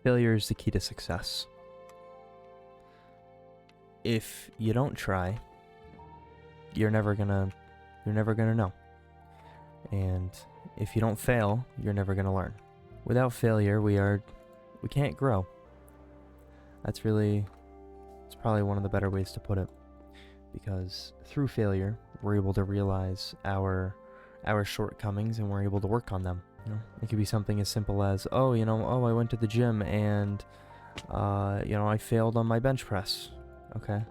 Failure is the key to success. If you don't try, you're never gonna know. And if you don't fail, you're never gonna learn. Without failure, we can't grow. It's probably one of the better ways to put it, because through failure, we're able to realize our shortcomings and we're able to work on them. It could be something as simple as, I went to the gym and I failed on my bench press. Okay.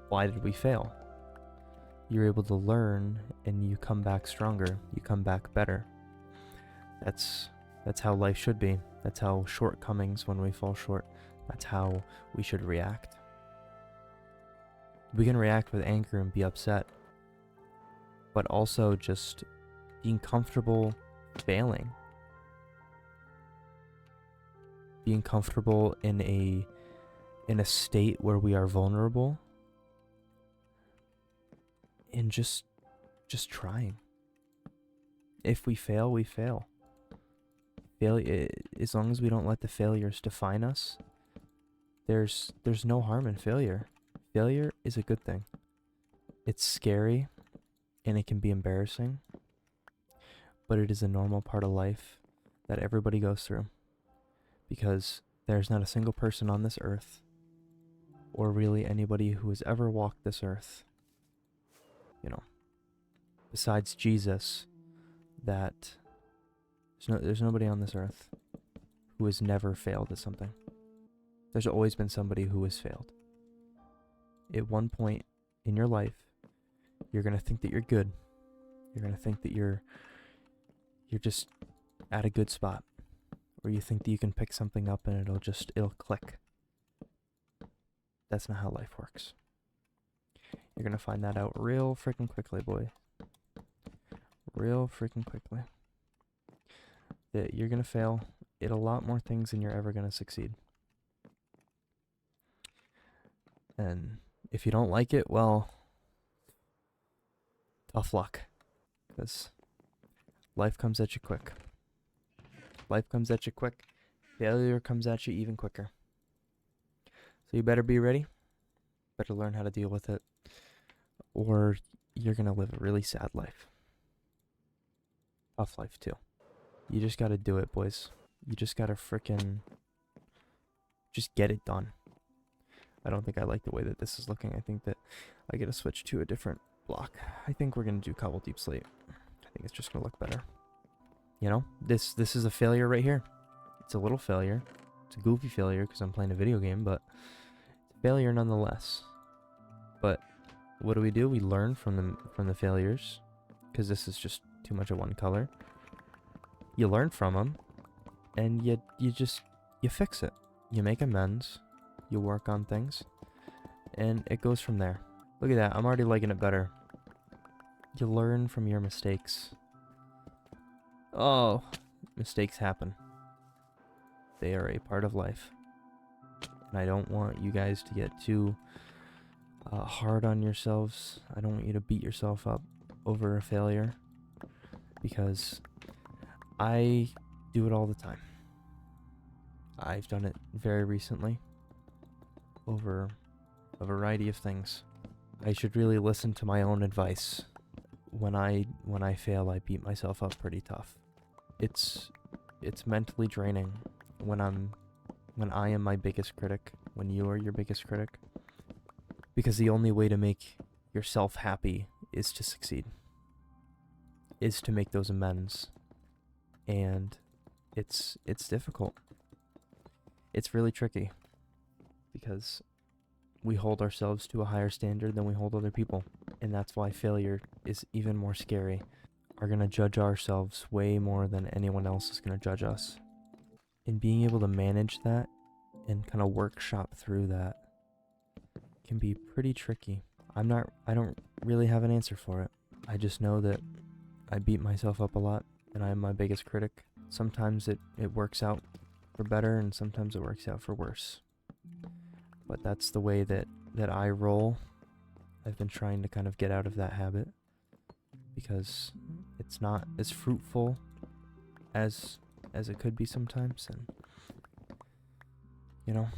Why did we fail? You're able to learn and you come back stronger. You come back better. That's how life should be. That's how shortcomings, when we fall short, that's how we should react. We can react with anger and be upset, but also just being comfortable failing. Being comfortable in a state where we are vulnerable, and just trying. If we fail, we fail. As long as we don't let the failures define us, there's no harm in failure. Failure is a good thing. It's scary and it can be embarrassing, but it is a normal part of life that everybody goes through, because there's not a single person on this earth, or really anybody who has ever walked this earth, besides Jesus, that there's nobody on this earth who has never failed at something. There's always been somebody who has failed. At one point in your life, you're going to think that you're good. You're going to think that you're just at a good spot, or you think that you can pick something up and it'll click. That's not how life works. You're going to find that out real freaking quickly, boy. Real freaking quickly. That you're going to fail at a lot more things than you're ever going to succeed. And if you don't like it, well, tough luck. Because life comes at you quick. Life comes at you quick. Failure comes at you even quicker. So you better be ready. Better learn how to deal with it, or you're going to live a really sad life. Tough life, too. You just got to do it, boys. You just got to just get it done. I don't think I like the way that this is looking. I think that I get to switch to a different block. I think we're going to do Cobble Deep Slate. I think it's just going to look better. This is a failure right here. It's a little failure. It's a goofy failure because I'm playing a video game, but it's a failure nonetheless. But what do? We learn from the failures, because this is just too much of one color. You learn from them, and you fix it. You make amends. You work on things, and it goes from there. Look at that. I'm already liking it better. You learn from your mistakes. Oh, mistakes happen. They are a part of life. And I don't want you guys to get too hard on yourselves. I don't want you to beat yourself up over a failure, because I do it all the time. I've done it very recently over a variety of things. I should really listen to my own advice. When I fail, I beat myself up pretty tough. It's mentally draining when I am my biggest critic, when you are your biggest critic, because the only way to make yourself happy is to succeed, is to make those amends, and it's difficult. It's really tricky, because we hold ourselves to a higher standard than we hold other people, and that's why failure is even more scary. We're going to judge ourselves way more than anyone else is going to judge us. And being able to manage that and kind of workshop through that can be pretty tricky. I don't really have an answer for it. I just know that I beat myself up a lot, and I am my biggest critic. Sometimes it works out for better, and sometimes it works out for worse. But that's the way that I roll. I've been trying to kind of get out of that habit, because it's not as fruitful as it could be sometimes, and you know,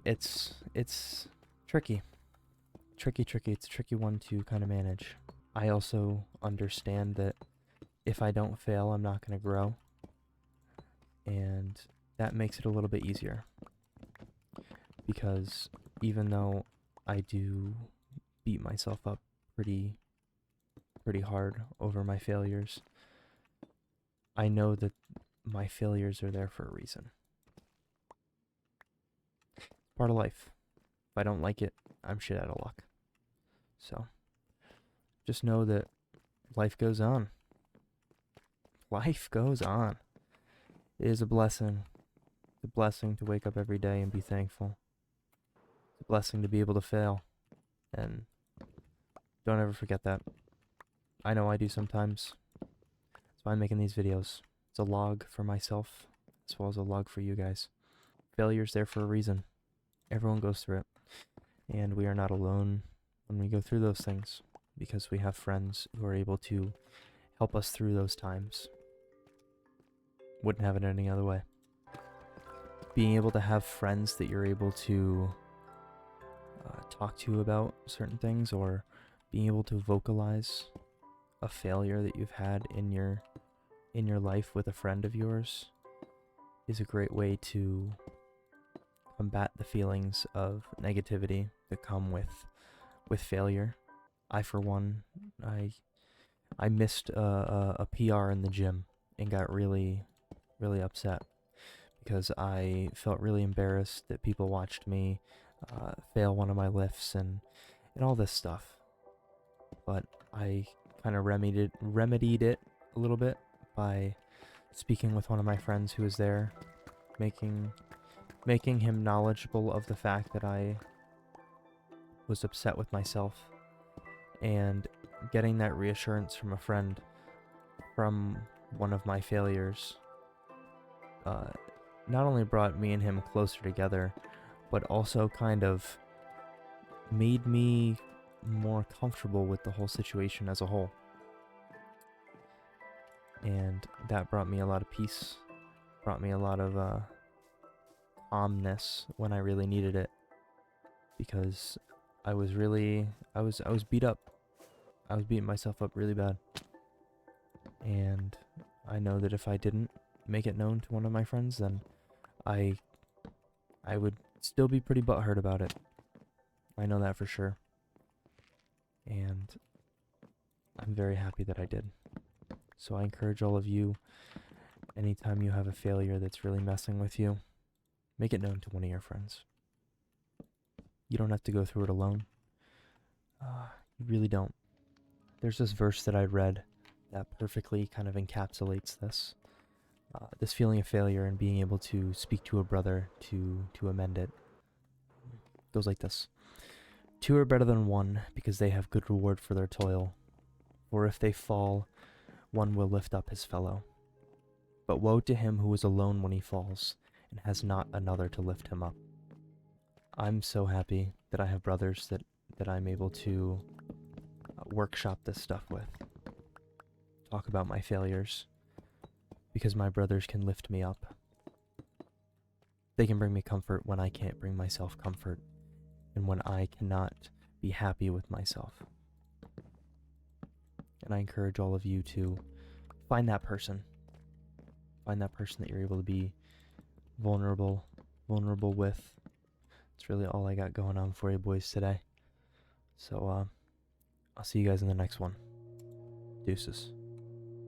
it's tricky. Tricky. It's a tricky one to kind of manage. I also understand that if I don't fail, I'm not going to grow. And that makes it a little bit easier. Because even though I do beat myself up pretty hard over my failures, I know that my failures are there for a reason. Part of life. If I don't like it, I'm shit out of luck. So, just know that life goes on. Life goes on. It is a blessing. It's a blessing to wake up every day and be thankful. It's a blessing to be able to fail. And don't ever forget that. I know I do sometimes. That's why I'm making these videos. It's a log for myself, as well as a log for you guys. Failure's there for a reason. Everyone goes through it. And we are not alone when we go through those things, because we have friends who are able to help us through those times. Wouldn't have it any other way. Being able to have friends that you're able to talk to about certain things, or being able to vocalize a failure that you've had in your life with a friend of yours, is a great way to combat the feelings of negativity that come with failure. I, for one, I missed a PR in the gym and got really upset because I felt really embarrassed that people watched me fail one of my lifts and all this stuff. But I kind of remedied it a little bit by speaking with one of my friends who was there, making him knowledgeable of the fact that I was upset with myself, and getting that reassurance from a friend from one of my failures not only brought me and him closer together, but also kind of made me more comfortable with the whole situation as a whole. And that brought me a lot of peace, brought me a lot of calmness when I really needed it, because I was beat up. I was beating myself up really bad. And I know that if I didn't make it known to one of my friends, then I would still be pretty butthurt about it. I know that for sure. And I'm very happy that I did. So I encourage all of you, anytime you have a failure that's really messing with you, make it known to one of your friends. You don't have to go through it alone. You really don't. There's this verse that I read that perfectly kind of encapsulates this. This feeling of failure and being able to speak to a brother to amend it. It goes like this. 2 are better than 1 because they have good reward for their toil. For if they fall, one will lift up his fellow. But woe to him who is alone when he falls and has not another to lift him up. I'm so happy that I have brothers that I'm able to workshop this stuff with. Talk about my failures. Because my brothers can lift me up. They can bring me comfort when I can't bring myself comfort, and when I cannot be happy with myself. And I encourage all of you to find that person. Find that person that you're able to be vulnerable with. It's really all I got going on for you boys today. So, I'll see you guys in the next one. Deuces.